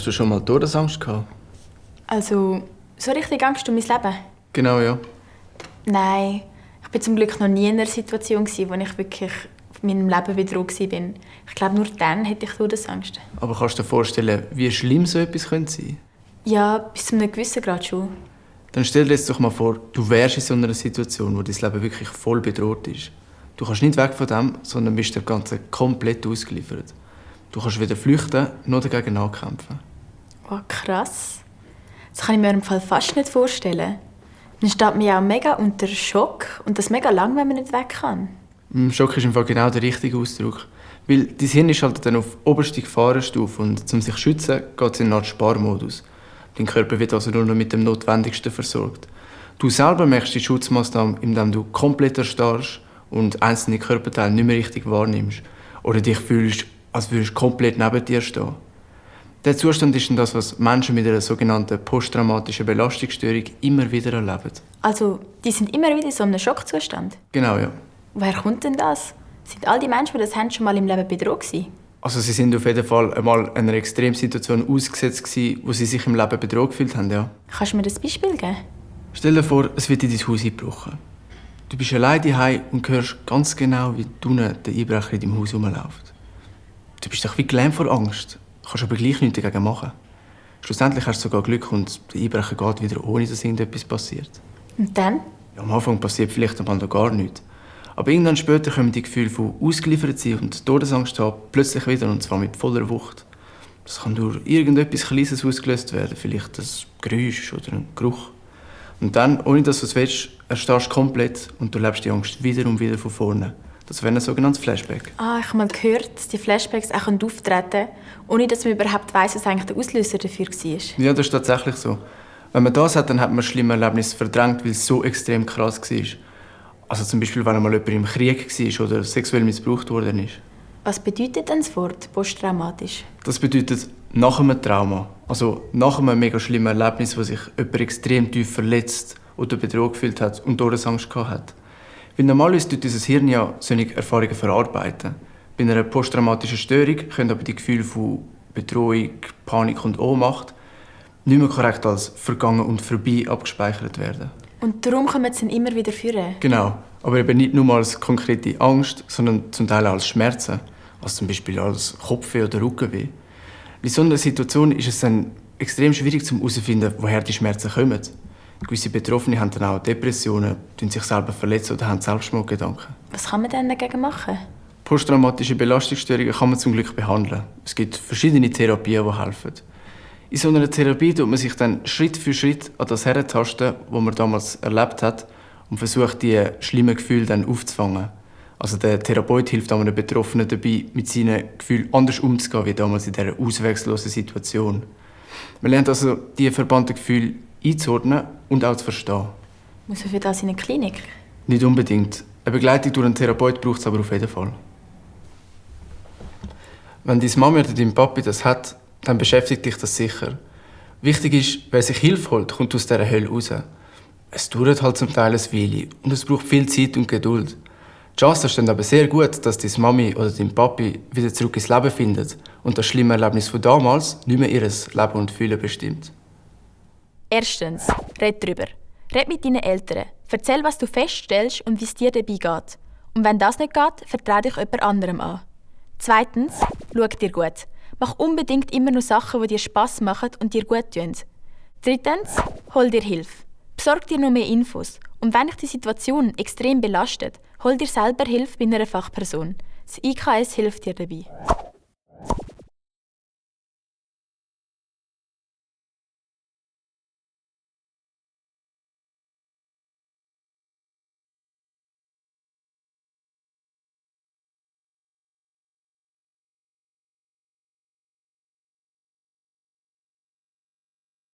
Hast du schon mal Todesangst gehabt? Also, so richtig Angst um mein Leben? Genau, ja. Nein, ich war zum Glück noch nie in einer Situation, wo ich wirklich von meinem Leben bedroht war. Ich glaube, nur dann hätte ich Todesangst. Aber kannst du dir vorstellen, wie schlimm so etwas könnte sein? Ja, bis zu einem gewissen Grad schon. Dann stell dir jetzt doch mal vor, du wärst in so einer Situation, wo dein Leben wirklich voll bedroht ist. Du kannst nicht weg von dem, sondern bist dem Ganzen komplett ausgeliefert. Du kannst weder flüchten, noch dagegen ankämpfen. Oh, krass. Das kann ich mir im Fall fast nicht vorstellen. Dann steht man ja auch mega unter Schock und das mega lang, wenn man nicht weg kann. Schock ist im Fall genau der richtige Ausdruck. Weil dein Hirn schaltet dann auf oberste Gefahrenstufe und um sich zu schützen, geht es in eine Art Sparmodus. Dein Körper wird also nur noch mit dem Notwendigsten versorgt. Du selber merkst die Schutzmaßnahmen, indem du komplett erstarrst und einzelne Körperteile nicht mehr richtig wahrnimmst. Oder dich fühlst, als würdest du komplett neben dir stehen. Der Zustand ist dann das, was Menschen mit einer sogenannten posttraumatischen Belastungsstörung immer wieder erleben. Also, die sind immer wieder in so einem Schockzustand? Genau, ja. Woher kommt denn das? Sind all die Menschen, die das haben, schon mal im Leben bedroht gewesen? Also sie sind auf jeden Fall einmal einer Extremsituation ausgesetzt gewesen, wo sie sich im Leben bedroht gefühlt haben, ja. Kannst du mir das Beispiel geben? Stell dir vor, es wird in dein Haus eingebrochen. Du bist allein daheim und hörst ganz genau, wie drinnen der Einbrecher in deinem Haus herumläuft. Du bist doch wie gelähmt vor Angst, kannst aber gleich nichts dagegen machen. Schlussendlich hast du sogar Glück und der Einbrecher geht wieder, ohne dass irgendetwas passiert. Und dann? Ja, am Anfang passiert vielleicht einmal noch gar nichts. Aber irgendwann später kommen die Gefühle von ausgeliefert sein und Todesangst haben plötzlich wieder, und zwar mit voller Wucht. Das kann durch irgendetwas Kleines ausgelöst werden, vielleicht ein Geräusch oder ein Geruch. Und dann, ohne dass du es willst, erstarrst du komplett und du lebst die Angst wieder und wieder von vorne. Das wäre ein sogenanntes Flashback. Ich habe mal gehört, dass die Flashbacks auch auftreten können, ohne dass man überhaupt weiss, was eigentlich der Auslöser dafür war. Ja, das ist tatsächlich so. Wenn man das hat, dann hat man schlimme Erlebnisse verdrängt, weil es so extrem krass war. Also zum Beispiel, wenn einmal jemand im Krieg war oder sexuell missbraucht worden ist. Was bedeutet denn das Wort posttraumatisch? Das bedeutet nach einem Trauma. Also nach einem mega schlimmen Erlebnis, wo sich jemand extrem tief verletzt oder bedroht gefühlt hat und Todesangst gehabt hat. Weil normalerweise tut unser Hirn ja solche Erfahrungen verarbeiten. Bei einer posttraumatischen Störung können aber die Gefühle von Bedrohung, Panik und Ohnmacht nicht mehr korrekt als vergangen und vorbei abgespeichert werden. Und darum kommen sie dann immer wieder führen? Genau, aber eben nicht nur als konkrete Angst, sondern zum Teil auch als Schmerzen. Also zum Beispiel als Kopfweh oder Rückenweh. In so einer Situation ist es dann extrem schwierig herauszufinden, woher die Schmerzen kommen. Gewisse Betroffene haben dann auch Depressionen, sich selber verletzen oder haben Selbstmordgedanken. Was kann man denn dagegen machen? Posttraumatische Belastungsstörungen kann man zum Glück behandeln. Es gibt verschiedene Therapien, die helfen. In so einer Therapie tut man sich dann Schritt für Schritt an das herentasten, was man damals erlebt hat, und versucht, die schlimmen Gefühle dann aufzufangen. Also der Therapeut hilft einem Betroffenen dabei, mit seinen Gefühlen anders umzugehen, wie damals in dieser ausweglosen Situation. Man lernt also, die verbannten Gefühle einzuordnen und auch zu verstehen. Muss man für das in eine Klinik? Nicht unbedingt. Eine Begleitung durch einen Therapeut braucht es aber auf jeden Fall. Wenn deine Mama oder dein Papi das hat, dann beschäftigt dich das sicher. Wichtig ist, wer sich Hilfe holt, kommt aus dieser Hölle raus. Es dauert halt zum Teil ein Weile und es braucht viel Zeit und Geduld. Die Chance ist dann aber sehr gut, dass deine Mami oder dein Papi wieder zurück ins Leben findet und das schlimme Erlebnis von damals nicht mehr ihr Leben und Fühlen bestimmt. Erstens, red drüber. Red mit deinen Eltern. Erzähl, was du feststellst und wie es dir dabei geht. Und wenn das nicht geht, vertrau dich jemand anderem an. Zweitens, schau dir gut. Mach unbedingt immer nur Sachen, die dir Spass machen und dir gut tun. Drittens, hol dir Hilfe. Besorg dir noch mehr Infos. Und wenn dich die Situation extrem belastet, hol dir selber Hilfe bei einer Fachperson. Das IKS hilft dir dabei.